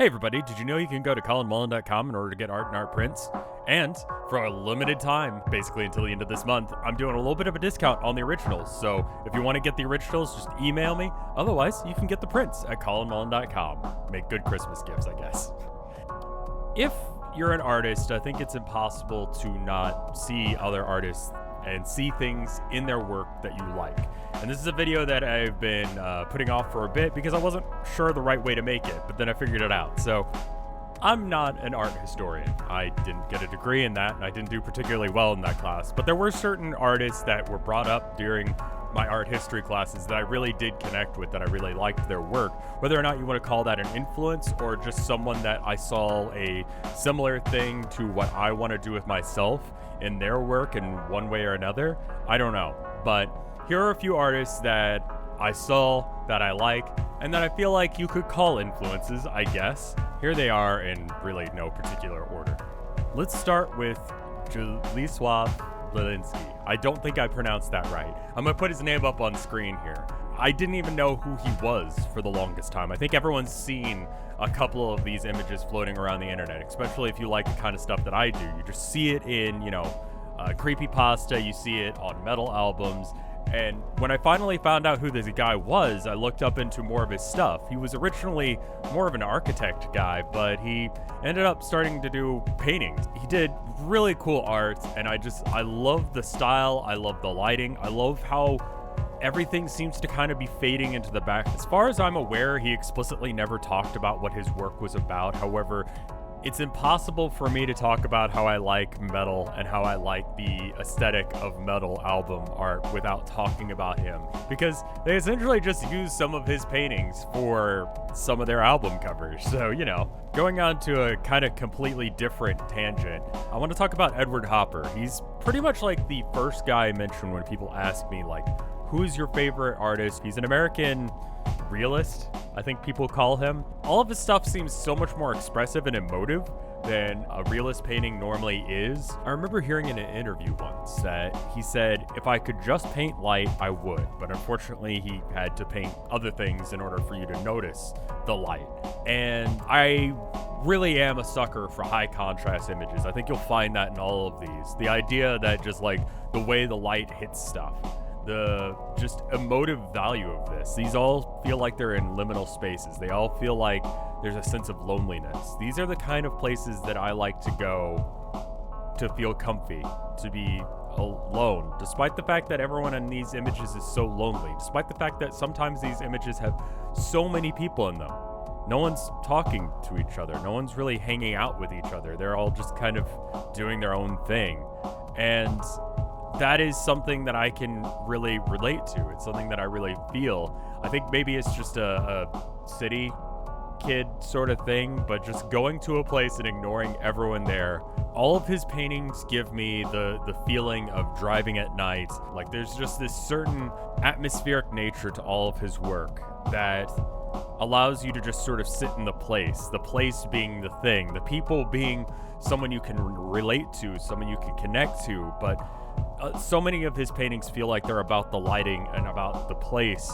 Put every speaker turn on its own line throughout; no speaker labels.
Hey everybody, did you know you can go to colinmullen.com in order to get art and art prints? And for a limited time, basically until the end of this month, I'm doing a little bit of a discount on the originals. So if you want to get the originals, just email me. Otherwise, you can get the prints at colinmullen.com. Make good Christmas gifts, I guess. If you're an artist, I think it's impossible to not see other artists and see things in their work that you like. And this is a video that I've been putting off for a bit because I wasn't sure the right way to make it, but then I figured it out. So I'm not an art historian. I didn't get a degree in that, and I didn't do particularly well in that class. But there were certain artists that were brought up during my art history classes that I really did connect with, that I really liked their work. Whether or not you want to call that an influence or just someone that I saw a similar thing to what I want to do with myself in their work in one way or another, I don't know. But here are a few artists that I saw, that I like, and that I feel like you could call influences, I guess. Here they are in really no particular order. Let's start with Zdzisław Beksiński. I don't think I pronounced that right. I'm gonna put his name up on screen here. I didn't even know who he was for the longest time. I think everyone's seen a couple of these images floating around the internet, especially if you like the kind of stuff that I do. You just see it in, creepypasta, you see it on metal albums. And when I finally found out who this guy was, I looked up into more of his stuff. He was originally more of an architect guy, but he ended up starting to do paintings. He did really cool art, and I love the style, I love the lighting, I love how everything seems to kind of be fading into the back. As far as I'm aware, he explicitly never talked about what his work was about. However, it's impossible for me to talk about how I like metal and how I like the aesthetic of metal album art without talking about him, because they essentially just use some of his paintings for some of their album covers. So, going on to a kind of completely different tangent, I want to talk about Edward Hopper. He's pretty much like the first guy I mention when people ask me, like, who's your favorite artist? He's an American realist, I think people call him. All of his stuff seems so much more expressive and emotive than a realist painting normally is. I remember hearing in an interview once that he said, if I could just paint light, I would. But unfortunately, he had to paint other things in order for you to notice the light. And I really am a sucker for high contrast images. I think you'll find that in all of these. The idea that just like the way the light hits stuff, the just emotive value of this. These all feel like they're in liminal spaces. They all feel like there's a sense of loneliness. These are the kind of places that I like to go to feel comfy, to be alone, despite the fact that everyone in these images is so lonely, despite the fact that sometimes these images have so many people in them. No one's talking to each other. No one's really hanging out with each other. They're all just kind of doing their own thing. And that is something that I can really relate to. It's something that I really feel. I think maybe it's just a city kid sort of thing, but just going to a place and ignoring everyone there. All of his paintings give me the feeling of driving at night. Like there's just this certain atmospheric nature to all of his work that allows you to just sort of sit in the place being the thing, the people being someone you can relate to, someone you can connect to. But so many of his paintings feel like they're about the lighting and about the place,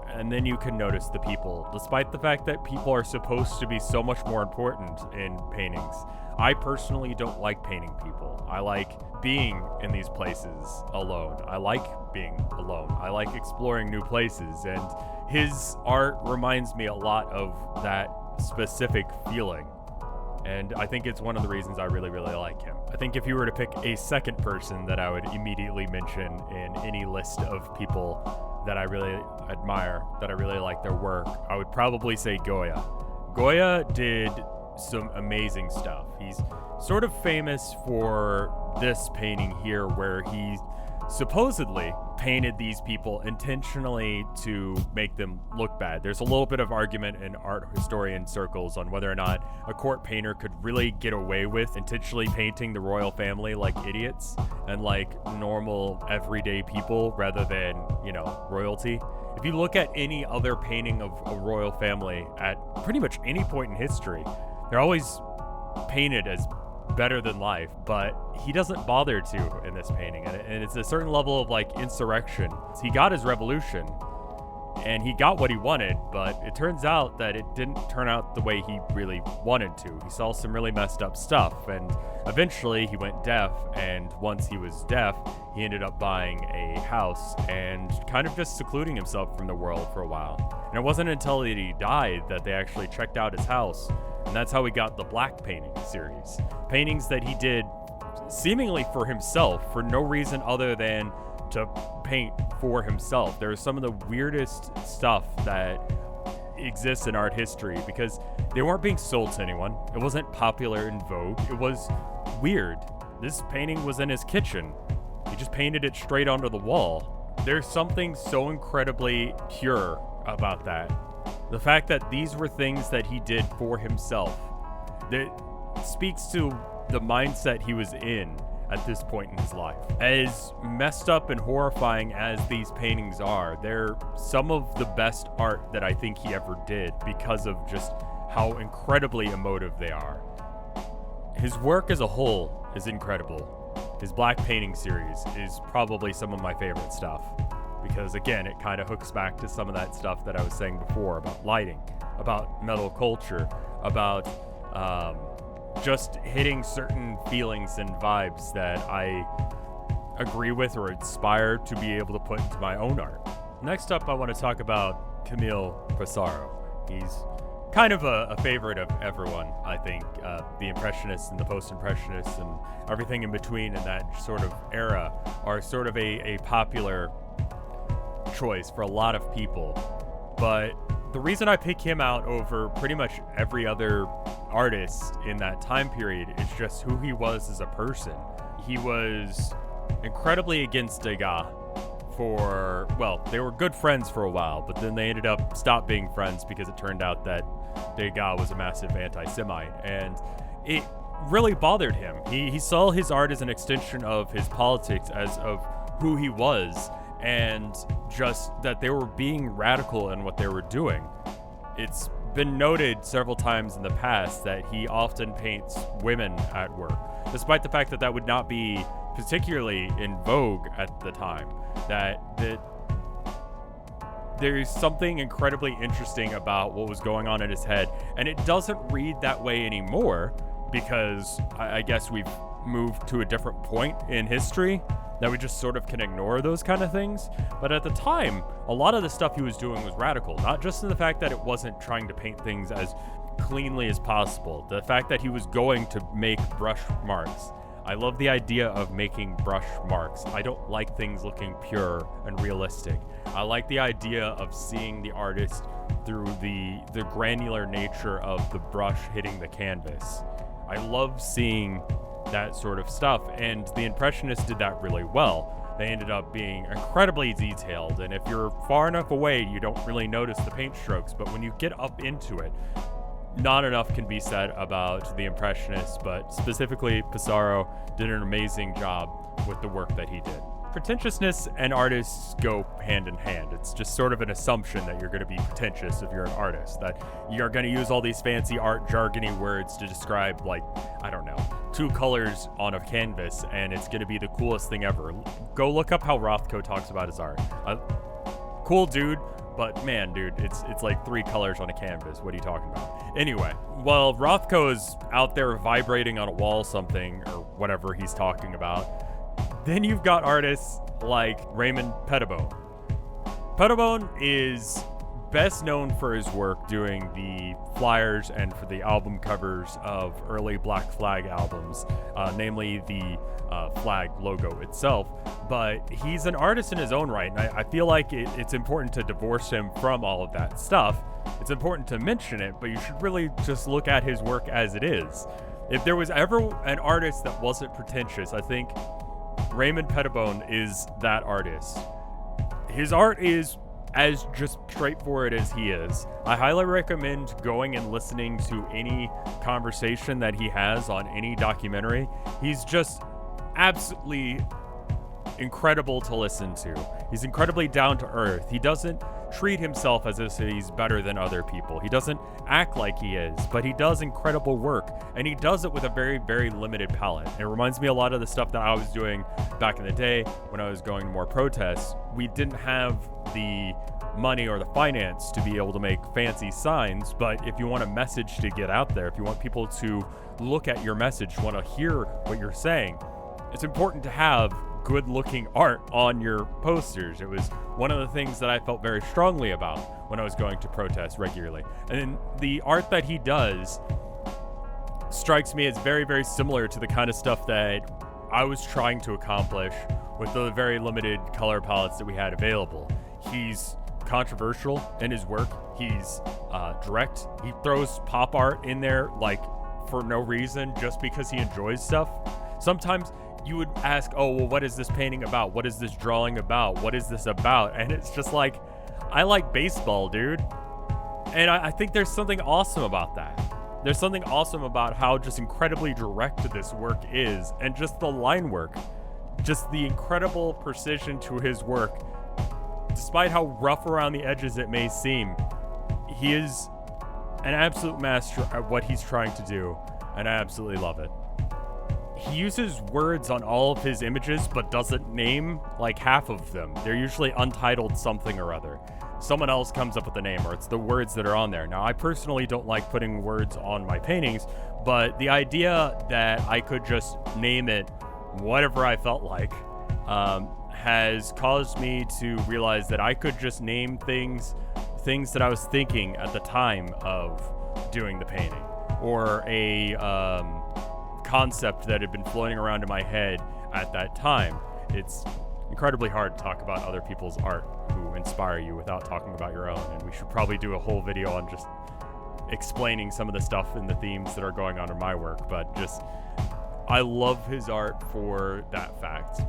and then you can notice the people, despite the fact that people are supposed to be so much more important in paintings. I personally don't like painting people. I like being in these places alone. I like being alone. I like exploring new places, and his art reminds me a lot of that specific feeling. And I think it's one of the reasons I really, really like him. I think if you were to pick a second person that I would immediately mention in any list of people that I really admire, that I really like their work, I would probably say Goya. Goya did some amazing stuff. He's sort of famous for this painting here where he supposedly painted these people intentionally to make them look bad. There's a little bit of argument in art historian circles on whether or not a court painter could really get away with intentionally painting the royal family like idiots and like normal everyday people rather than, royalty. If you look at any other painting of a royal family at pretty much any point in history, they're always painted as better than life, but he doesn't bother to in this painting, and it's a certain level of like insurrection. He got his revolution and he got what he wanted, but it turns out that it didn't turn out the way he really wanted to. He saw some really messed up stuff, and eventually he went deaf, and once he was deaf, he ended up buying a house and kind of just secluding himself from the world for a while. And it wasn't until he died that they actually checked out his house, and that's how we got the Black Painting series. Paintings that he did seemingly for himself, for no reason other than to paint for himself. There's some of the weirdest stuff that exists in art history because they weren't being sold to anyone. It wasn't popular in Vogue. It was weird. This painting was in his kitchen. He just painted it straight onto the wall. There's something so incredibly pure about that. The fact that these were things that he did for himself, that speaks to the mindset he was in at this point in his life. As messed up and horrifying as these paintings are, they're some of the best art that I think he ever did because of just how incredibly emotive they are. His work as a whole is incredible. His Black Painting series is probably some of my favorite stuff because, again, it kind of hooks back to some of that stuff that I was saying before about lighting, about metal culture, about just hitting certain feelings and vibes that I agree with or inspire to be able to put into my own art. Next up, I want to talk about Camille Pissarro. He's kind of a favorite of everyone, I think. The Impressionists and the Post-Impressionists and everything in between in that sort of era are sort of a popular choice for a lot of people. But the reason I pick him out over pretty much every other artist in that time period is just who he was as a person. He was incredibly against Degas for, well, they were good friends for a while, but then they ended up stopped being friends because it turned out that Degas was a massive anti-Semite, and it really bothered him. He saw his art as an extension of his politics, as of who he was, and just that they were being radical in what they were doing. It's been noted several times in the past that he often paints women at work, despite the fact that that would not be particularly in vogue at the time. That there's something incredibly interesting about what was going on in his head, and it doesn't read that way anymore because I guess we've moved to a different point in history that we just sort of can ignore those kind of things. But at the time, a lot of the stuff he was doing was radical, not just in the fact that it wasn't trying to paint things as cleanly as possible, the fact that he was going to make brush marks. I love the idea of making brush marks. I don't like things looking pure and realistic. I like the idea of seeing the artist through the granular nature of the brush hitting the canvas. I love seeing that sort of stuff, and the Impressionists did that really well. They ended up being incredibly detailed, and if you're far enough away, you don't really notice the paint strokes, but when you get up into it, not enough can be said about the Impressionists, but specifically Pissarro did an amazing job with the work that he did. Pretentiousness and artists go hand in hand. It's just sort of an assumption that you're going to be pretentious if you're an artist, that you're going to use all these fancy art jargony words to describe, like, I don't know, two colors on a canvas, and it's going to be the coolest thing ever. Go look up how Rothko talks about his art. Cool dude, but man, dude, it's like three colors on a canvas. What are you talking about? Anyway, while Rothko is out there vibrating on a wall something or whatever he's talking about, then you've got artists like Raymond Pettibon. Pettibon is best known for his work doing the flyers and for the album covers of early Black Flag albums, namely the flag logo itself. But he's an artist in his own right, and I feel like it's important to divorce him from all of that stuff. It's important to mention it, but you should really just look at his work as it is. If there was ever an artist that wasn't pretentious, I think Raymond Pettibon is that artist. His art is as just straightforward as he is. I highly recommend going and listening to any conversation that he has on any documentary. He's just absolutely incredible to listen to. He's incredibly down to earth. He doesn't treat himself as if he's better than other people. He doesn't act like he is, but he does incredible work, and he does it with a very, very limited palette. It reminds me a lot of the stuff that I was doing back in the day when I was going to more protests. We didn't have the money or the finance to be able to make fancy signs, but if you want a message to get out there, if you want people to look at your message, want to hear what you're saying, it's important to have good looking art on your posters. It was one of the things that I felt very strongly about when I was going to protests regularly. And the art that he does strikes me as very, very similar to the kind of stuff that I was trying to accomplish with the very limited color palettes that we had available. He's controversial in his work. He's direct. He throws pop art in there like for no reason, just because he enjoys stuff. Sometimes you would ask, oh, well, what is this painting about? What is this drawing about? What is this about? And it's just like, I like baseball, dude. And I think there's something awesome about that. There's something awesome about how just incredibly direct this work is, and just the line work, just the incredible precision to his work. Despite how rough around the edges it may seem, he is an absolute master at what he's trying to do, and I absolutely love it. He uses words on all of his images, but doesn't name like half of them. They're usually untitled something or other. Someone else comes up with the name, or it's the words that are on there. Now, I personally don't like putting words on my paintings, but the idea that I could just name it whatever I felt like has caused me to realize that I could just name things that I was thinking at the time of doing the painting, or a concept that had been floating around in my head at that time. It's incredibly hard to talk about other people's art who inspire you without talking about your own, and we should probably do a whole video on just explaining some of the stuff and the themes that are going on in my work, but just I love his art for that fact.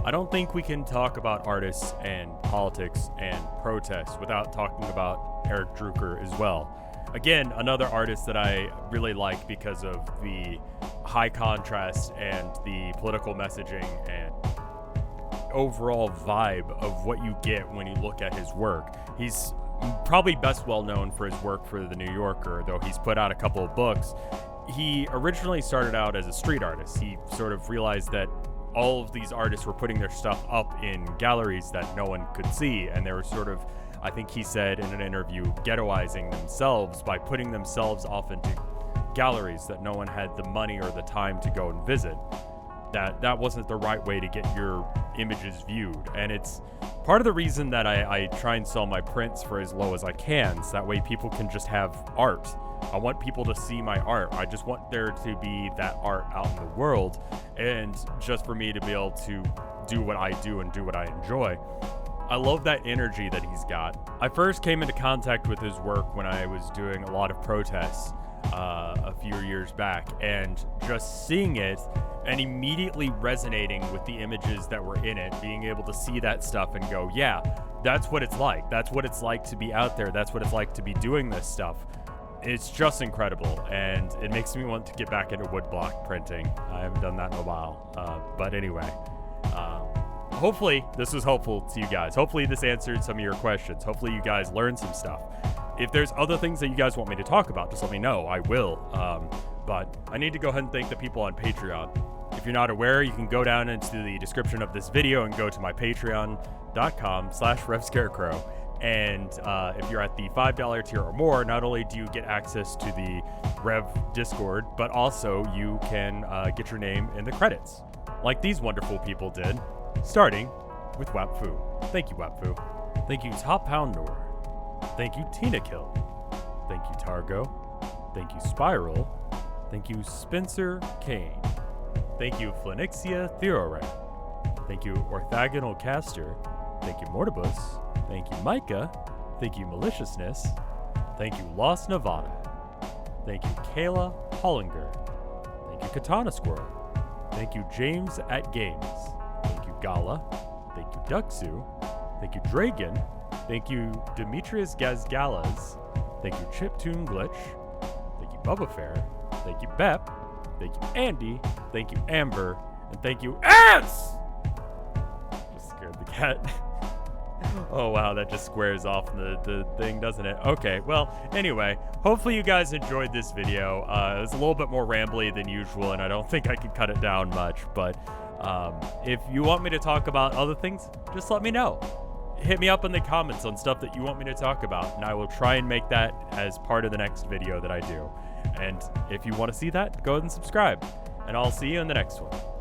I don't think we can talk about artists and politics and protests without talking about Eric Drooker as well. Again, another artist that I really like because of the high contrast and the political messaging and overall vibe of what you get when you look at his work. He's probably best well known for his work for The New Yorker, though he's put out a couple of books. He originally started out as a street artist. He sort of realized that all of these artists were putting their stuff up in galleries that no one could see, and they were sort of, I think he said in an interview, ghettoizing themselves by putting themselves off into galleries that no one had the money or the time to go and visit. That wasn't the right way to get your images viewed, and it's part of the reason that I try and sell my prints for as low as I can, so that way people can just have art. I want people to see my art. I just want there to be that art out in the world, and just for me to be able to do what I do and do what I enjoy. I love that energy that he's got. I first came into contact with his work when I was doing a lot of protests a few years back, and just seeing it and immediately resonating with the images that were in it, being able to see that stuff and go, yeah, that's what it's like. That's what it's like to be out there. That's what it's like to be doing this stuff. It's just incredible, and it makes me want to get back into woodblock printing. I haven't done that in a while, but anyway, hopefully this was helpful to you guys. Hopefully this answered some of your questions. Hopefully you guys learned some stuff. If there's other things that you guys want me to talk about, just let me know. I will. But I need to go ahead and thank the people on Patreon. If you're not aware, you can go down into the description of this video and go to my patreon.com/RevScarecrow. And if you're at the $5 tier or more, not only do you get access to the Rev Discord, but also you can get your name in the credits, like these wonderful people did, starting with Wapfu. Thank you, Wapfu. Thank you, Top Poundor. Thank you, Tina Kill. Thank you, Targo. Thank you, Spiral. Thank you, Spencer Kane. Thank you, Flenixia Theoret. Thank you, Orthogonal Caster. Thank you, Mortibus. Thank you, Micah. Thank you, Maliciousness. Thank you, Lost Nevada. Thank you, Kayla Hollinger. Thank you, Katana Squirrel. Thank you, James at Games. Thank you, Gala. Thank you, Duxu. Thank you, Dragon. Thank you, Demetrius Gazgalas. Thank you, Chiptune Glitch. Thank you, Bubba Fair. Thank you, Bep. Thank you, Andy. Thank you, Amber. And thank you, Ants! Just scared the cat. Oh, wow, that just squares off the thing, doesn't it? Okay, well, anyway, hopefully you guys enjoyed this video. It was a little bit more rambly than usual, and I don't think I can cut it down much, but if you want me to talk about other things, just let me know. hit me up in the comments on stuff that you want me to talk about, and I will try and make that as part of the next video that I do. And if you want to see that, go ahead and subscribe, and I'll see you in the next one.